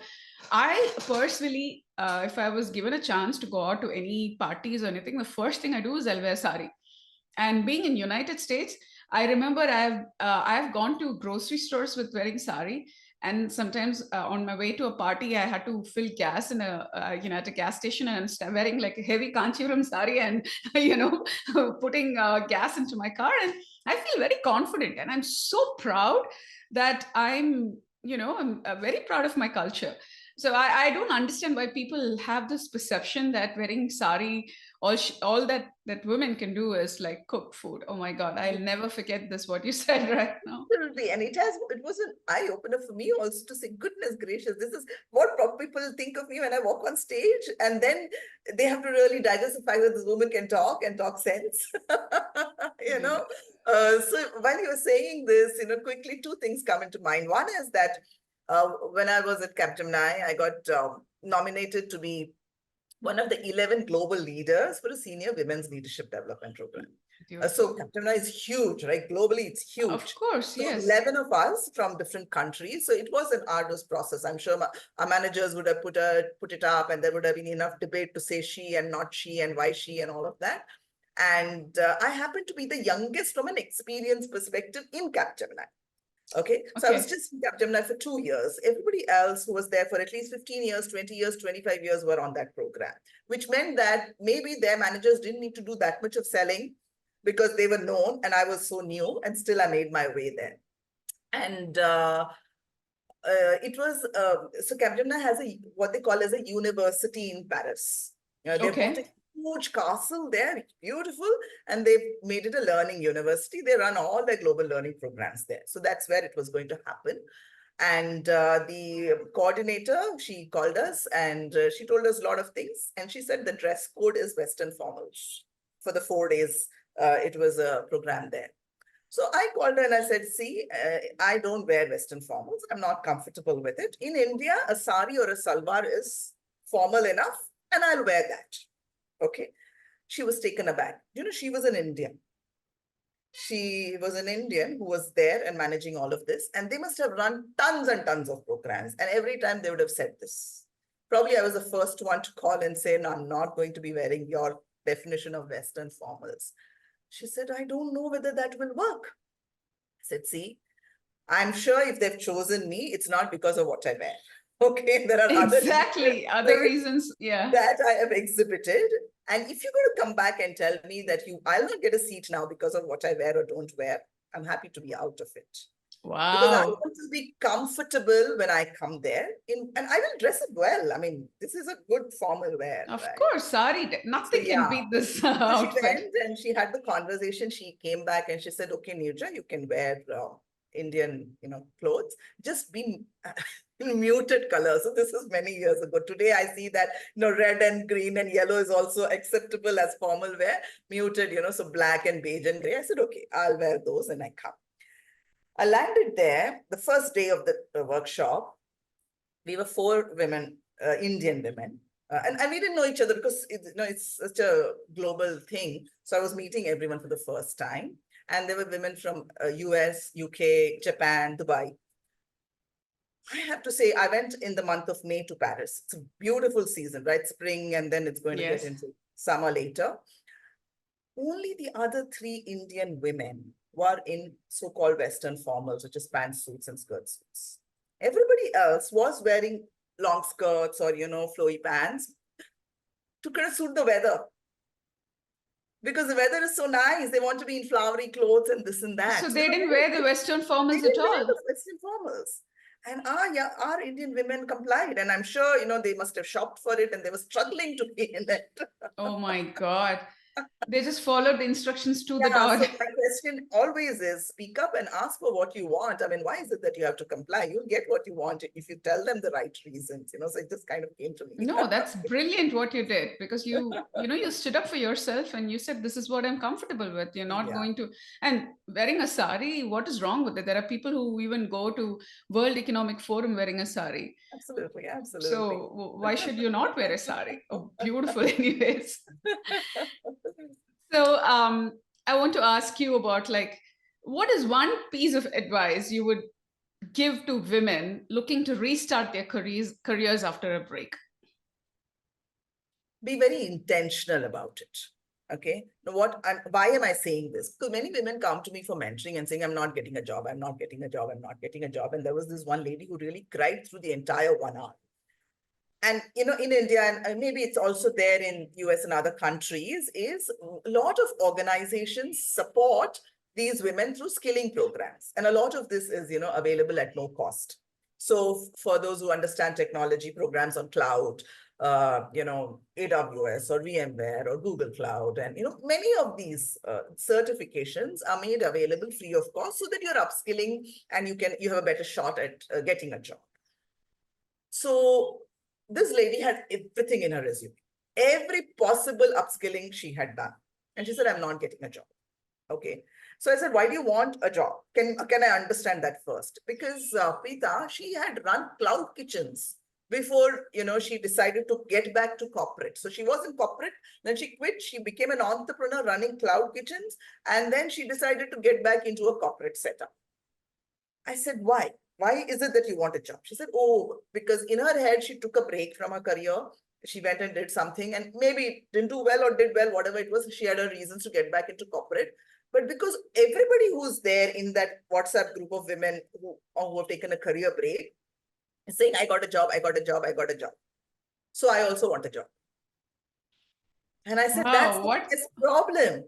I personally, if I was given a chance to go out to any parties or anything, the first thing I do is I'll wear sari. And being in United States, I remember I've gone to grocery stores with wearing sari, and sometimes on my way to a party, I had to fill gas in a at a gas station, and I'm wearing like a heavy kanchivaram sari and putting gas into my car, and I feel very confident, and I'm so proud that I'm very proud of my culture. So I don't understand why people have this perception that wearing sari, all that women can do is like cook food. Oh my God, I'll never forget this, what you said right now. Absolutely. And it was an eye opener for me also to say, goodness gracious, this is what people think of me when I walk on stage. And then they have to really digest the fact that this woman can talk and talk sense. Yeah. So while you were saying this, quickly two things come into mind. One is that when I was at Capgemini, I got nominated to be one of the 11 global leaders for a senior women's leadership development program. So Capgemini is huge, right? Globally, it's huge. Of course, So yes. 11 of us from different countries. So it was an arduous process. I'm sure our managers would have put it up, and there would have been enough debate to say she and not she and why she and all of that. And I happened to be the youngest from an experience perspective in Capgemini. Okay, so I was just in Capgemini for 2 years. Everybody else who was there for at least 15 years, 20 years, 25 years were on that program, which meant that maybe their managers didn't need to do that much of selling because they were known and I was so new, and still I made my way there. And it was, so Capgemini has what they call as a university in Paris. They bought a huge castle there, beautiful, and they made it a learning university. They run all their global learning programs there. So that's where it was going to happen. And the coordinator, she called us and she told us a lot of things. And she said the dress code is Western formals for the 4 days. It was a program there. So I called her and I said, see, I don't wear Western formals. I'm not comfortable with it. In India, a sari or a salwar is formal enough and I'll wear that. Okay. She was taken aback. You know, she was an Indian. She was an Indian who was there and managing all of this. And they must have run tons and tons of programs. And every time they would have said this. Probably I was the first one to call and say, no, I'm not going to be wearing your definition of Western formals. She said, I don't know whether that will work. I said, see, I'm sure if they've chosen me, it's not because of what I wear. Okay, there are other reasons, yeah, that I have exhibited. And if you're going to come back and tell me that I'll not get a seat now because of what I wear or don't wear, I'm happy to be out of it. Wow. Because I want to be comfortable when I come there, and I will dress it well. I mean, this is a good formal wear. Of course, sari, nothing can beat this outfit. She went and she had the conversation. She came back and she said, okay, Neeraja, you can wear Indian, clothes. Just be muted colors. So this is many years ago. Today, I see that, red and green and yellow is also acceptable as formal wear. Muted, so black and beige and gray. I said, okay, I'll wear those, and I come. I landed there the first day of the workshop. We were 4 women, Indian women, and we didn't know each other because it's such a global thing. So I was meeting everyone for the first time, and there were women from US, UK, Japan, Dubai. I have to say, I went in the month of May to Paris. It's a beautiful season, right? Spring, and then it's going to get into summer later. Only the other 3 Indian women were in so-called Western formals, which is pantsuits and skirt suits. Everybody else was wearing long skirts or, flowy pants to kind of suit the weather. Because the weather is so nice, they want to be in flowery clothes and this and that. So they didn't wear the Western formals at all? The Western formals. And our Indian women complied. And I'm sure, they must have shopped for it and they were struggling to be in it. Oh my God. They just followed the instructions to the dot. So my question always is, speak up and ask for what you want. I mean, why is it that you have to comply? You'll get what you want if you tell them the right reasons, so it just kind of came to me. No, that's brilliant what you did, because you stood up for yourself and you said, this is what I'm comfortable with. You're not going to, and wearing a sari, what is wrong with it? There are people who even go to World Economic Forum wearing a sari. Absolutely. So why should you not wear a sari? Oh, beautiful anyways. So I want to ask you about, what is one piece of advice you would give to women looking to restart their careers after a break? Be very intentional about it. Okay. Now, why am I saying this? Because many women come to me for mentoring and saying, I'm not getting a job, I'm not getting a job, I'm not getting a job. And there was this one lady who really cried through the entire 1 hour. And, in India, and maybe it's also there in US and other countries, is a lot of organizations support these women through skilling programs. And a lot of this is, available at no cost. So for those who understand technology, programs on cloud, AWS or VMware or Google Cloud, and, many of these certifications are made available free of cost so that you're upskilling and you have a better shot at getting a job. So this lady had everything in her resume, every possible upskilling she had done. And she said, I'm not getting a job. Okay. So I said, why do you want a job? Can I understand that first? Because Preetha, she had run cloud kitchens before, she decided to get back to corporate. So she was in corporate, then she quit. She became an entrepreneur running cloud kitchens. And then she decided to get back into a corporate setup. I said, why? Why is it that you want a job? She said, oh, because in her head, she took a break from her career She went and did something and maybe didn't do well or did well, whatever it was. She had her reasons to get back into corporate. But because everybody who's there in that WhatsApp group of women who have taken a career break is saying, I got a job, I got a job, I got a job. So I also want a job. And I said, that's Wow, the what? biggest problem.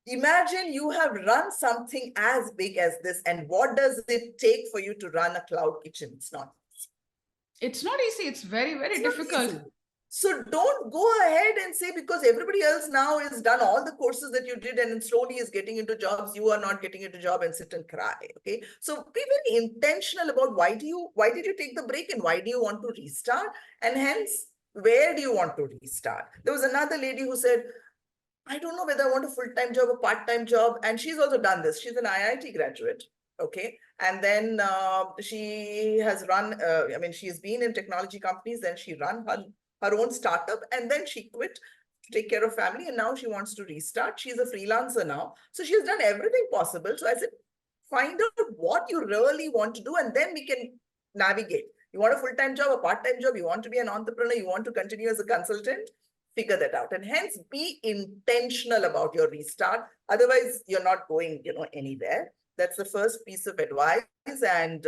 Imagine you have run something as big as this, and what does it take for you to run a cloud kitchen? It's not. It's not easy. It's very, It's very not difficult. easy. So don't go ahead and say because everybody else now has done all the courses that you did and slowly is getting into jobs, you are not getting into job and sit and cry. Okay. So be very intentional about why did you take the break and why do you want to restart? And hence, where do you want to restart? There was another lady who said, I don't know whether I want a full-time job or part-time job. And she's also done this. She's an IIT graduate. Okay. And then she has run, she's been in technology companies, then she ran her own startup and then she quit to take care of family. And now she wants to restart. She's a freelancer now. So she's done everything possible. So I said, find out what you really want to do and then we can navigate. You want a full-time job, a part-time job, you want to be an entrepreneur, you want to continue as a consultant, figure that out. And hence be intentional about your restart. Otherwise, you're not going, anywhere. That's the first piece of advice. And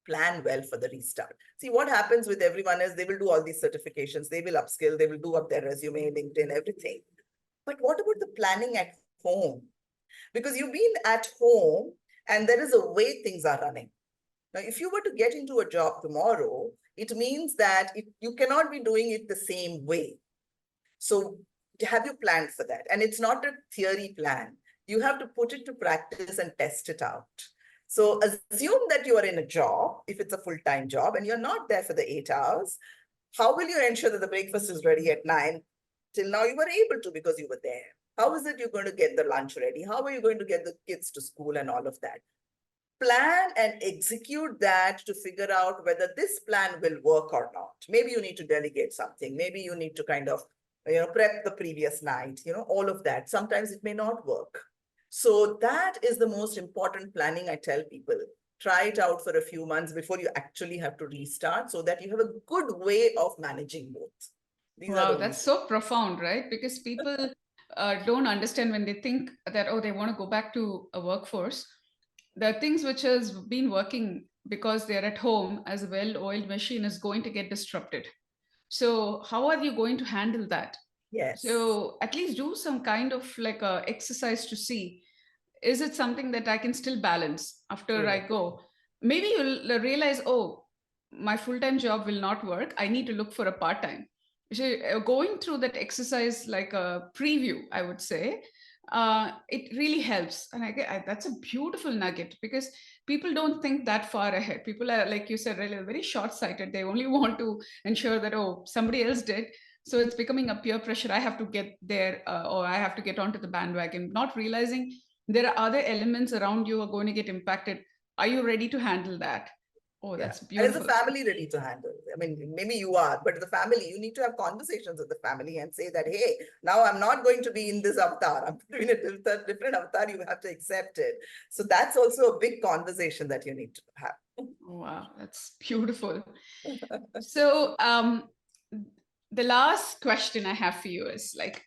plan well for the restart. See, what happens with everyone is they will do all these certifications, they will upskill, they will do up their resume, LinkedIn, everything. But what about the planning at home? Because you've been at home and there is a way things are running. Now, if you were to get into a job tomorrow, it means that you cannot be doing it the same way. So have you planned for that? And it's not a theory plan. You have to put it to practice and test it out. So assume that you are in a job, if it's a full-time job, and you're not there for the 8 hours. How will you ensure that the breakfast is ready at 9? Till now, you were able to because you were there. How is it you're going to get the lunch ready? How are you going to get the kids to school and all of that? Plan and execute that to figure out whether this plan will work or not. Maybe you need to delegate something. Maybe you need to kind of, prep the previous night, all of that. Sometimes it may not work. So that is the most important planning I tell people. Try it out for a few months before you actually have to restart so that you have a good way of managing both. Wow, that's so profound, right? Because people don't understand when they think that, oh, they want to go back to a workforce. The things which has been working because they're at home as a well-oiled machine is going to get disrupted. So how are you going to handle that? Yes. So at least do some kind of like a exercise to see, is it something that I can still balance after I go? Maybe you'll realize, oh, my full-time job will not work. I need to look for a part-time. So going through that exercise like a preview, I would say, it really helps. And that's a beautiful nugget because people don't think that far ahead. People are, like you said, really very short-sighted. They only want to ensure that, oh, somebody else did. So it's becoming a peer pressure. I have to get there or I have to get onto the bandwagon, not realizing there are other elements around you are going to get impacted. Are you ready to handle that? Oh, that's beautiful. And is the family ready to handle? I mean, maybe you are, but the family, you need to have conversations with the family and say that, hey, now I'm not going to be in this avatar. I'm doing a different avatar. You have to accept it. So that's also a big conversation that you need to have. Wow, that's beautiful. So the last question I have for you is like,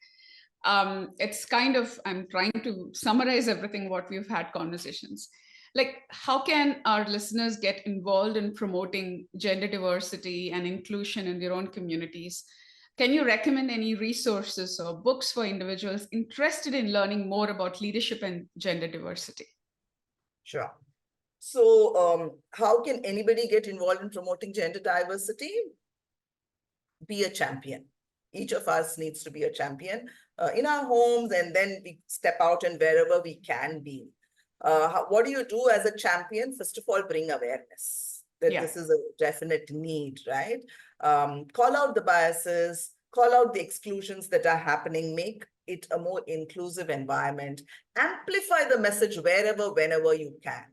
it's kind of, I'm trying to summarize everything what we've had conversations. Like, how can our listeners get involved in promoting gender diversity and inclusion in their own communities? Can you recommend any resources or books for individuals interested in learning more about leadership and gender diversity? Sure. So how can anybody get involved in promoting gender diversity? Be a champion. Each of us needs to be a champion in our homes, and then we step out and wherever we can be. What do you do as a champion? First of all, bring awareness that this is a definite need, right? Call out the biases, call out the exclusions that are happening, make it a more inclusive environment, amplify the message wherever, whenever you can.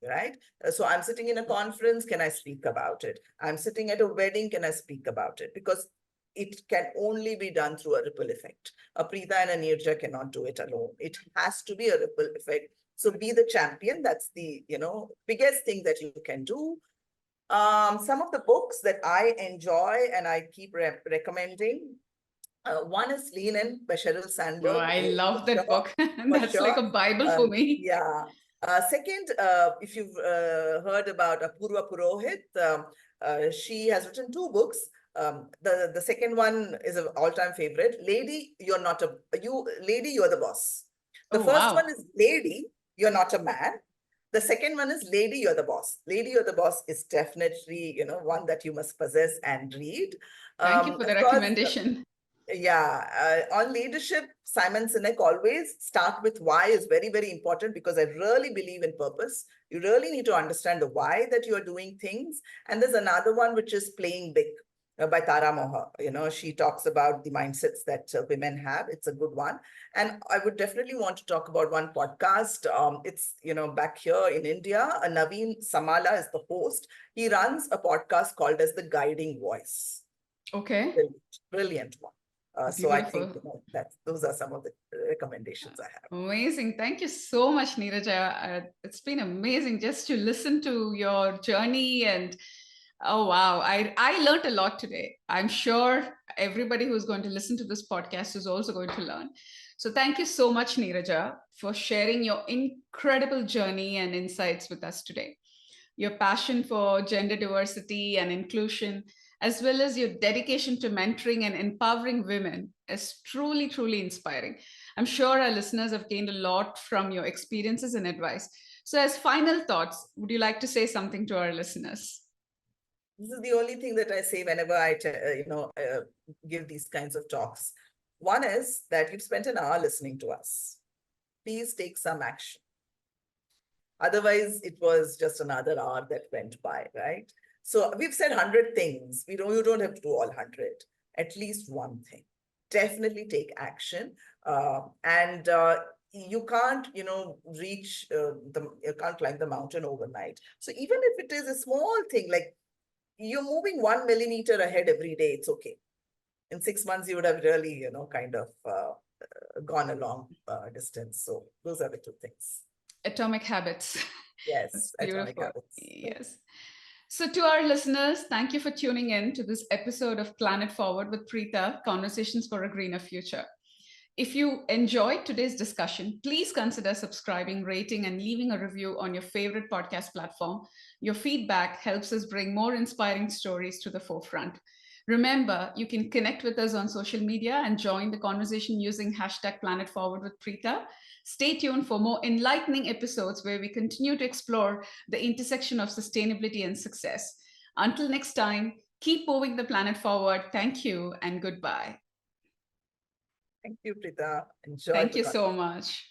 Right? So I'm sitting in a conference, can I speak about it? I'm sitting at a wedding, can I speak about it? Because it can only be done through a ripple effect. A Preetha and a Neeraja cannot do it alone. It has to be a ripple effect. So be the champion. That's the, biggest thing that you can do. Some of the books that I enjoy and I keep recommending. One is Lean In by Sheryl Sandberg. Oh, I love that book. For That's like sure. a Bible for me. Yeah. Second, if you've heard about Apurva Purohit, she has written 2 books. The second one is an all-time favorite. Lady, You're the Boss. The Oh, first wow. one is Lady, You're Not a Man. The second one is Lady, You're the Boss. Lady, You're the Boss is definitely, one that you must possess and read. Thank you for the Of course, recommendation. on leadership, Simon Sinek always start with why is very, very important, because I really believe in purpose. You really need to understand the why that you are doing things. And there's another one, which is Playing Big by Tara Moha. She talks about the mindsets that women have. It's a good one. And I would definitely want to talk about one podcast. It's, back here in India, Naveen Samala is the host. He runs a podcast called as The Guiding Voice. Okay. Brilliant one. So I think that those are some of the recommendations I have. Amazing. Thank you so much, Neeraja. It's been amazing just to listen to your journey. And oh, wow. I learned a lot today. I'm sure everybody who's going to listen to this podcast is also going to learn. So thank you so much, Neeraja, for sharing your incredible journey and insights with us today. Your passion for gender diversity and inclusion, as well as your dedication to mentoring and empowering women, is truly, truly inspiring. I'm sure our listeners have gained a lot from your experiences and advice. So as final thoughts, would you like to say something to our listeners? This is the only thing that I say whenever I give these kinds of talks. One is that you've spent an hour listening to us. Please take some action. Otherwise, it was just another hour that went by, right? So we've said 100 things. You don't have to do all 100. At least one thing. Definitely take action. And you can't, reach you can't climb the mountain overnight. So even if it is a small thing, like you're moving 1 millimeter ahead every day, it's okay. In 6 months, you would have really, kind of gone a long distance. So those are the 2 things. Atomic habits. Yes, atomic habits. Yes. So to our listeners, thank you for tuning in to this episode of Planet Forward with Preetha, Conversations for a Greener Future. If you enjoyed today's discussion, please consider subscribing, rating, and leaving a review on your favorite podcast platform. Your feedback helps us bring more inspiring stories to the forefront. Remember, you can connect with us on social media and join the conversation using #PlanetForwardWithPreetha. Stay tuned for more enlightening episodes where we continue to explore the intersection of sustainability and success. Until next time, keep moving the planet forward. Thank you and goodbye. Thank you, Preetha. Enjoy. Thank you so much.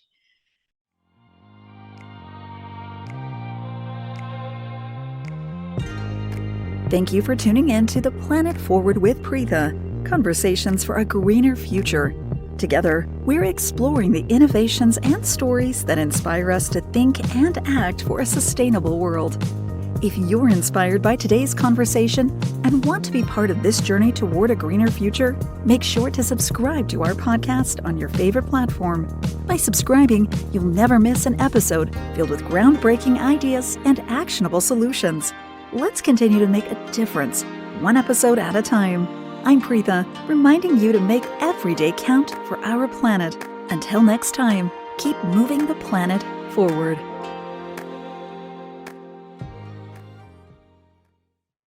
Thank you for tuning in to the Planet Forward with Preetha, Conversations for a Greener Future. Together, we're exploring the innovations and stories that inspire us to think and act for a sustainable world. If you're inspired by today's conversation and want to be part of this journey toward a greener future, make sure to subscribe to our podcast on your favorite platform. By subscribing, you'll never miss an episode filled with groundbreaking ideas and actionable solutions. Let's continue to make a difference, one episode at a time. I'm Preetha, reminding you to make every day count for our planet. Until next time, keep moving the planet forward.